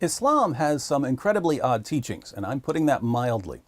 Islam has some incredibly odd teachings, and I'm putting that mildly.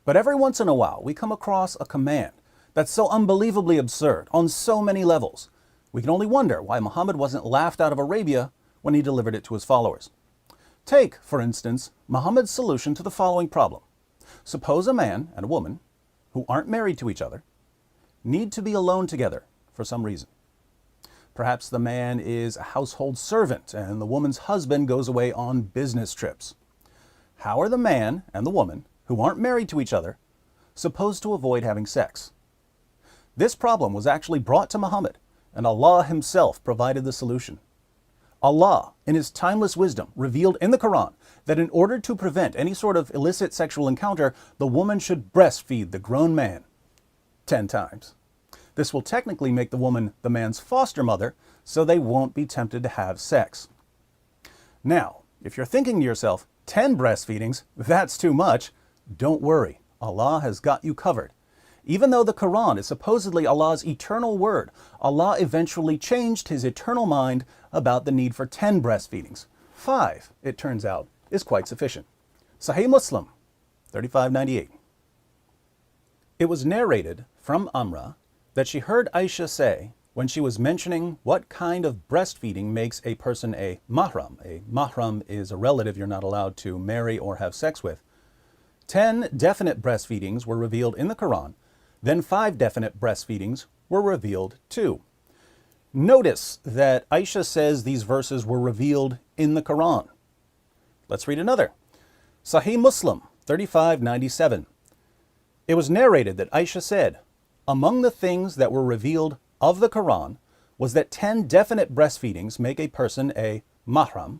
But every once in a while, we come across a command that's so unbelievably absurd on so many levels. We can only wonder why Muhammad wasn't laughed out of Arabia when he delivered it to his followers. Take, for instance, Muhammad's solution to the following problem. Suppose a man and a woman, who aren't married to each other, need to be alone together for some reason. Perhaps the man is a household servant and the woman's husband goes away on business trips. How are the man and the woman, who aren't married to each other, supposed to avoid having sex? This problem was actually brought to Muhammad, and Allah himself provided the solution. Allah, in his timeless wisdom, revealed in the Qur'an that in order to prevent any sort of illicit sexual encounter, the woman should breastfeed the grown man 10 times. This will technically make the woman the man's foster mother, so they won't be tempted to have sex. Now, if you're thinking to yourself, 10 breastfeedings, that's too much, don't worry, Allah has got you covered. Even though the Quran is supposedly Allah's eternal word, Allah eventually changed his eternal mind about the need for 10 breastfeedings. 5, it turns out, is quite sufficient. Sahih Muslim, 3598. It was narrated from Amrah that she heard Aisha say, when she was mentioning what kind of breastfeeding makes a person a mahram. A mahram is a relative you're not allowed to marry or have sex with. 10 definite breastfeedings were revealed in the Quran, then 5 definite breastfeedings were revealed too. Notice that Aisha says these verses were revealed in the Quran. Let's read another. Sahih Muslim, 3597. It was narrated that Aisha said, among the things that were revealed of the Quran was that 10 definite breastfeedings make a person a mahram.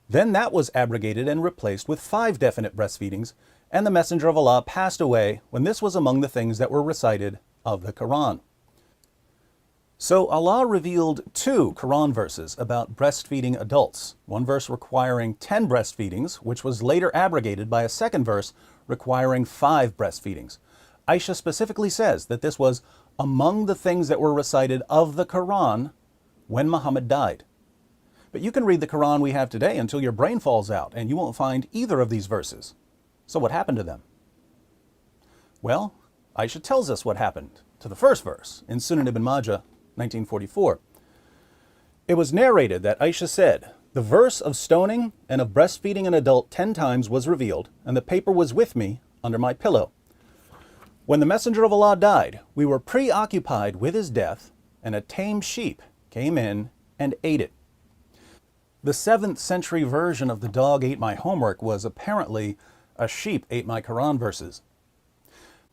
Then that was abrogated and replaced with 5 definite breastfeedings, and the Messenger of Allah passed away when this was among the things that were recited of the Quran. So Allah revealed 2 Quran verses about breastfeeding adults. One verse requiring 10 breastfeedings, which was later abrogated by a second verse requiring 5 breastfeedings. Aisha specifically says that this was among the things that were recited of the Quran when Muhammad died. But you can read the Quran we have today until your brain falls out, and you won't find either of these verses. So what happened to them? Well, Aisha tells us what happened to the first verse in Sunan ibn Majah, 1944. It was narrated that Aisha said, the verse of stoning and of breastfeeding an adult 10 times was revealed, and the paper was with me under my pillow. When the Messenger of Allah died, we were preoccupied with his death, and a tame sheep came in and ate it. The 7th century version of the dog ate my homework was apparently a sheep ate my Quran verses.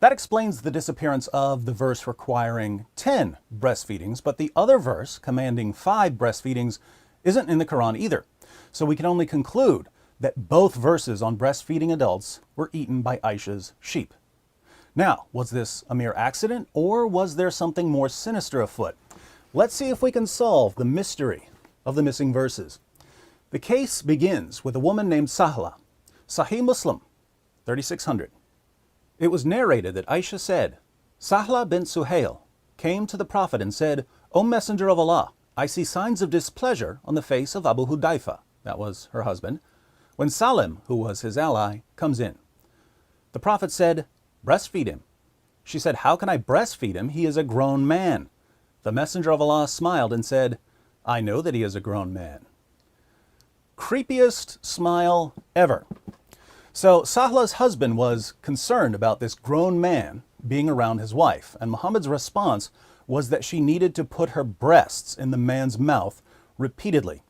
That explains the disappearance of the verse requiring 10 breastfeedings, but the other verse commanding 5 breastfeedings isn't in the Quran either. So we can only conclude that both verses on breastfeeding adults were eaten by Aisha's sheep. Now, was this a mere accident, or was there something more sinister afoot? Let's see if we can solve the mystery of the missing verses. The case begins with a woman named Sahla. Sahih Muslim, 3600. It was narrated that Aisha said, Sahla bint Suhail came to the Prophet and said, O Messenger of Allah, I see signs of displeasure on the face of Abu Hudayfa, that was her husband, when Salim, who was his ally, comes in. The Prophet said, breastfeed him. She said, how can I breastfeed him? He is a grown man. The Messenger of Allah smiled and said, I know that he is a grown man. Creepiest smile ever. So Sahla's husband was concerned about this grown man being around his wife, and Muhammad's response was that she needed to put her breasts in the man's mouth repeatedly.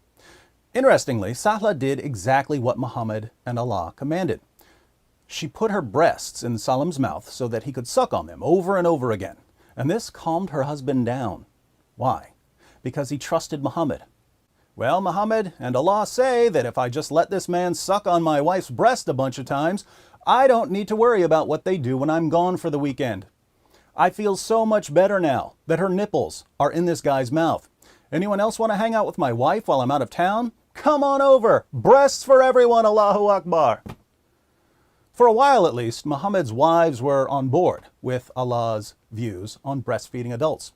Interestingly, Sahla did exactly what Muhammad and Allah commanded. She put her breasts in Salim's mouth so that he could suck on them over and over again. And this calmed her husband down. Why? Because he trusted Muhammad. Well, Muhammad and Allah say that if I just let this man suck on my wife's breast a bunch of times, I don't need to worry about what they do when I'm gone for the weekend. I feel so much better now that her nipples are in this guy's mouth. Anyone else want to hang out with my wife while I'm out of town? Come on over. Breasts for everyone, Allahu Akbar. For a while at least, Muhammad's wives were on board with Allah's views on breastfeeding adults.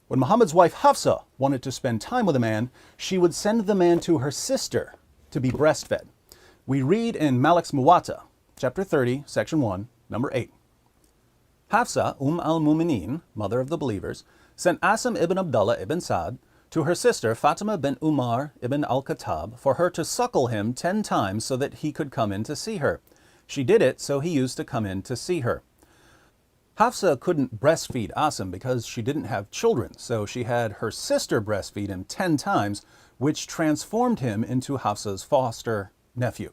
When Muhammad's wife Hafsa wanted to spend time with a man, she would send the man to her sister to be breastfed. We read in Malik's Muwatta, chapter 30, section 1, number 8. Hafsa, al-Mu'mineen, mother of the believers, sent Asim ibn Abdullah ibn Sa'd to her sister Fatima bint Umar ibn al-Khattab for her to suckle him 10 times so that he could come in to see her. She did it, so he used to come in to see her. Hafsa couldn't breastfeed Asim because she didn't have children, so she had her sister breastfeed him 10 times, which transformed him into Hafsa's foster nephew.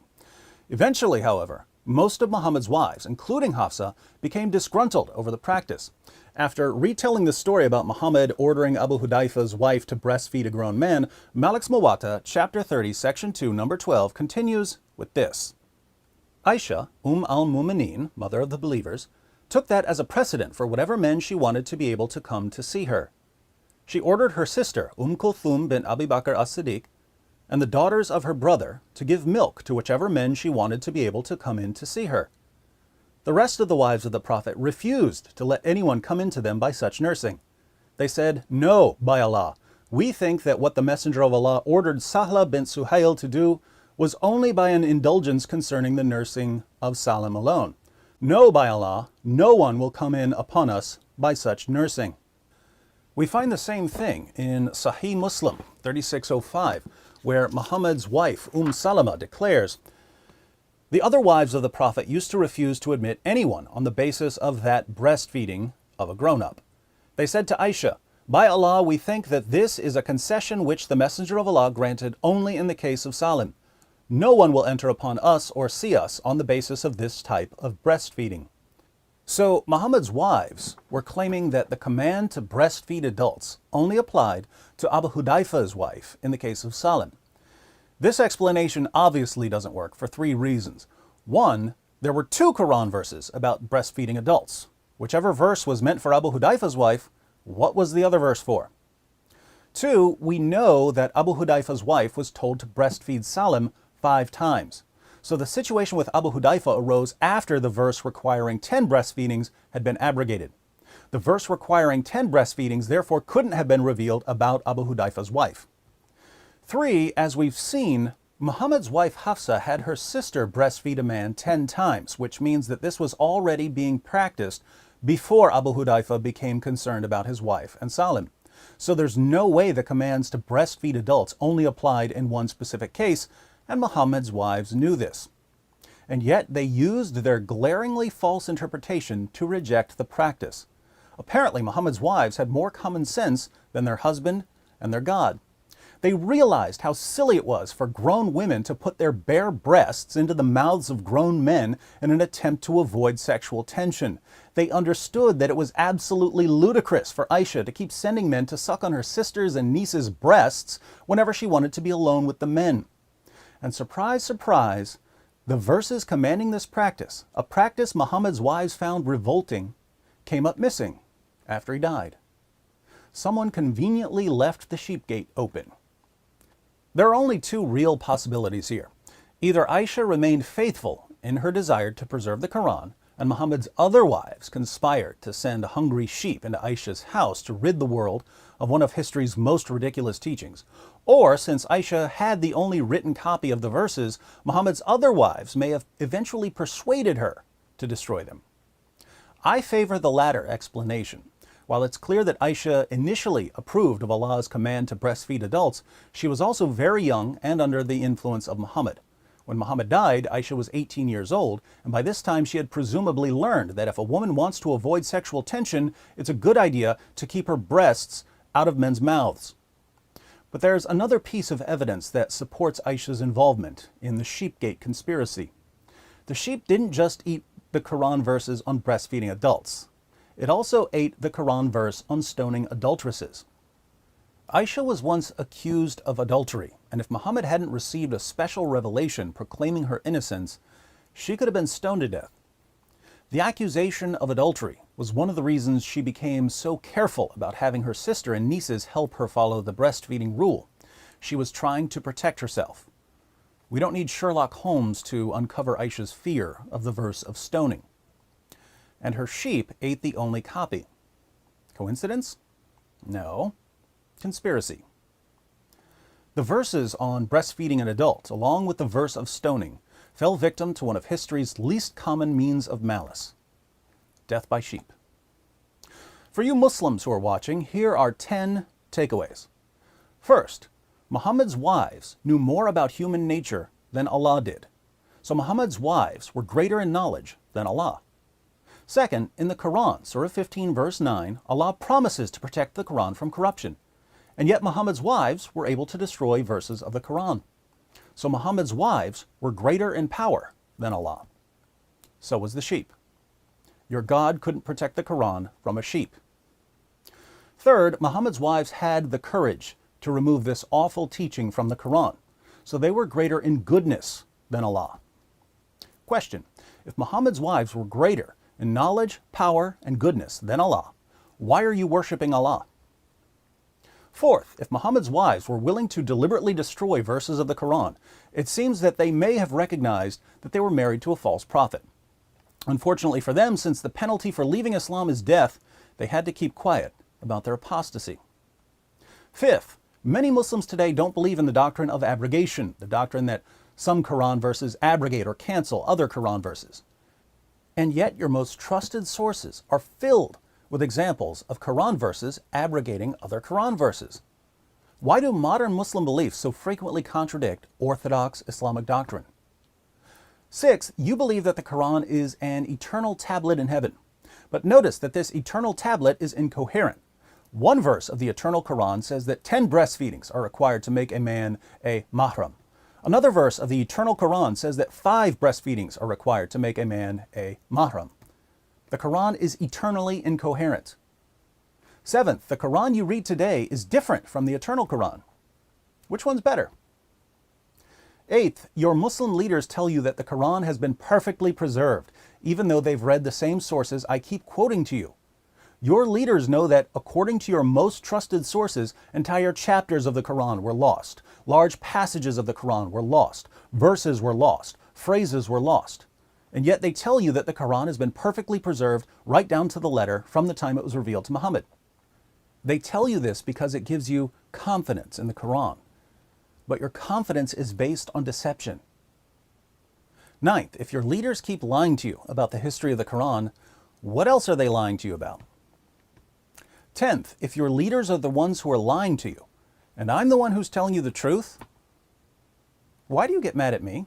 Eventually, however, most of Muhammad's wives, including Hafsa, became disgruntled over the practice. After retelling the story about Muhammad ordering Abu Hudayfa's wife to breastfeed a grown man, Malik's Muwatta, chapter 30, section 2, number 12, continues with this. Aisha, al-Mu'mineen, mother of the believers, took that as a precedent for whatever men she wanted to be able to come to see her. She ordered her sister, Kulthum bint Abi Bakr as-Siddiq, and the daughters of her brother to give milk to whichever men she wanted to be able to come in to see her. The rest of the wives of the Prophet refused to let anyone come into them by such nursing. They said, "No, by Allah, we think that what the Messenger of Allah ordered Sahla bint Suhail to do was only by an indulgence concerning the nursing of Salim alone. No, by Allah, no one will come in upon us by such nursing." We find the same thing in Sahih Muslim 3605, where Muhammad's wife, Salama, declares, "The other wives of the Prophet used to refuse to admit anyone on the basis of that breastfeeding of a grown-up. They said to Aisha, 'By Allah, we think that this is a concession which the Messenger of Allah granted only in the case of Salim. No one will enter upon us or see us on the basis of this type of breastfeeding.'" So Muhammad's wives were claiming that the command to breastfeed adults only applied to Abu Hudayfa's wife in the case of Salim. This explanation obviously doesn't work for 3 reasons. 1, there were 2 Qur'an verses about breastfeeding adults. Whichever verse was meant for Abu Hudayfa's wife, what was the other verse for? 2, we know that Abu Hudayfa's wife was told to breastfeed Salim 5 times. So the situation with Abu Hudayfa arose after the verse requiring 10 breastfeedings had been abrogated. The verse requiring 10 breastfeedings therefore couldn't have been revealed about Abu Hudayfa's wife. 3, as we've seen, Muhammad's wife Hafsa had her sister breastfeed a man 10 times, which means that this was already being practiced before Abu Hudayfa became concerned about his wife and Salim. So there's no way the commands to breastfeed adults only applied in one specific case, and Muhammad's wives knew this. And yet they used their glaringly false interpretation to reject the practice. Apparently, Muhammad's wives had more common sense than their husband and their God. They realized how silly it was for grown women to put their bare breasts into the mouths of grown men in an attempt to avoid sexual tension. They understood that it was absolutely ludicrous for Aisha to keep sending men to suck on her sister's and niece's breasts whenever she wanted to be alone with the men. And surprise, surprise, the verses commanding this practice, a practice Muhammad's wives found revolting, came up missing after he died. Someone conveniently left the sheepgate open. There are only 2 real possibilities here. Either Aisha remained faithful in her desire to preserve the Qur'an, and Muhammad's other wives conspired to send hungry sheep into Aisha's house to rid the world of one of history's most ridiculous teachings. Or, since Aisha had the only written copy of the verses, Muhammad's other wives may have eventually persuaded her to destroy them. I favor the latter explanation. While it's clear that Aisha initially approved of Allah's command to breastfeed adults, she was also very young and under the influence of Muhammad. When Muhammad died, Aisha was 18 years old, and by this time she had presumably learned that if a woman wants to avoid sexual tension, it's a good idea to keep her breasts out of men's mouths. But there's another piece of evidence that supports Aisha's involvement in the Sheepgate Conspiracy. The sheep didn't just eat the Quran verses on breastfeeding adults. It also ate the Quran verse on stoning adulteresses. Aisha was once accused of adultery, and if Muhammad hadn't received a special revelation proclaiming her innocence, she could have been stoned to death. The accusation of adultery was one of the reasons she became so careful about having her sister and nieces help her follow the breastfeeding rule. She was trying to protect herself. We don't need Sherlock Holmes to uncover Aisha's fear of the verse of stoning. And her sheep ate the only copy. Coincidence? No. Conspiracy. The verses on breastfeeding an adult, along with the verse of stoning, fell victim to one of history's least common means of malice: death by sheep. For you Muslims who are watching, here are 10 takeaways. First, Muhammad's wives knew more about human nature than Allah did. So Muhammad's wives were greater in knowledge than Allah. Second, in the Qur'an, Surah 15, verse 9, Allah promises to protect the Qur'an from corruption. And yet Muhammad's wives were able to destroy verses of the Qur'an. So Muhammad's wives were greater in power than Allah. So was the sheep. Your God couldn't protect the Qur'an from a sheep. Third, Muhammad's wives had the courage to remove this awful teaching from the Qur'an. So they were greater in goodness than Allah. Question: if Muhammad's wives were greater in knowledge, power, and goodness than Allah, why are you worshiping Allah? Fourth, if Muhammad's wives were willing to deliberately destroy verses of the Qur'an, it seems that they may have recognized that they were married to a false prophet. Unfortunately for them, since the penalty for leaving Islam is death, they had to keep quiet about their apostasy. Fifth, many Muslims today don't believe in the doctrine of abrogation, the doctrine that some Qur'an verses abrogate or cancel other Qur'an verses. And yet your most trusted sources are filled with examples of Qur'an verses abrogating other Qur'an verses. Why do modern Muslim beliefs so frequently contradict orthodox Islamic doctrine? Sixth, you believe that the Qur'an is an eternal tablet in heaven. But notice that this eternal tablet is incoherent. One verse of the eternal Qur'an says that 10 breastfeedings are required to make a man a mahram. Another verse of the eternal Qur'an says that 5 breastfeedings are required to make a man a mahram. The Qur'an is eternally incoherent. Seventh, the Qur'an you read today is different from the eternal Qur'an. Which one's better? Eighth, your Muslim leaders tell you that the Qur'an has been perfectly preserved, even though they've read the same sources I keep quoting to you. Your leaders know that, according to your most trusted sources, entire chapters of the Qur'an were lost. Large passages of the Qur'an were lost. Verses were lost. Phrases were lost. And yet they tell you that the Qur'an has been perfectly preserved right down to the letter from the time it was revealed to Muhammad. They tell you this because it gives you confidence in the Qur'an. But your confidence is based on deception. Ninth, if your leaders keep lying to you about the history of the Qur'an, what else are they lying to you about? 10th, if your leaders are the ones who are lying to you, and I'm the one who's telling you the truth, why do you get mad at me?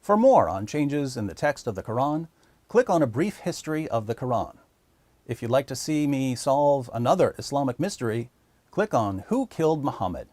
For more on changes in the text of the Qur'an, click on A Brief History of the Qur'an. If you'd like to see me solve another Islamic mystery, click on Who Killed Muhammad?